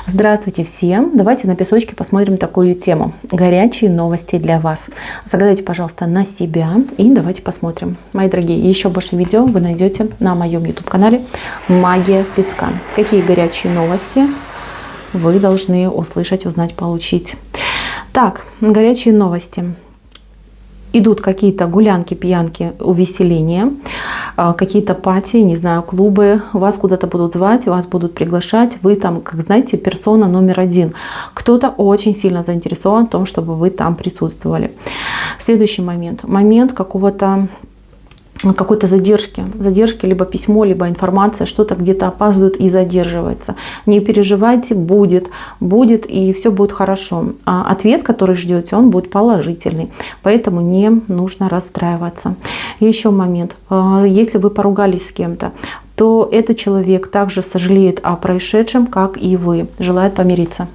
Здравствуйте всем! Давайте на песочке посмотрим такую тему. Горячие новости для вас. Загадайте, пожалуйста, на себя и давайте посмотрим. Мои дорогие, еще больше видео вы найдете на моем YouTube-канале «Магия песка». Какие горячие новости вы должны услышать, узнать, получить. Так, горячие новости. Идут какие-то гулянки, пьянки, увеселения, какие-то пати, не знаю, клубы. Вас куда-то будут звать, вас будут приглашать. Вы там, как знаете, персона номер один. Кто-то очень сильно заинтересован в том, чтобы вы там присутствовали. Следующий момент. Момент какой-то задержки, либо письмо, либо информация, что-то где-то опаздывает и задерживается. Не переживайте, будет и все будет хорошо. А ответ, который ждете, он будет положительный, поэтому не нужно расстраиваться. И еще момент, если вы поругались с кем-то, то этот человек также сожалеет о происшедшем, как и вы, желает помириться.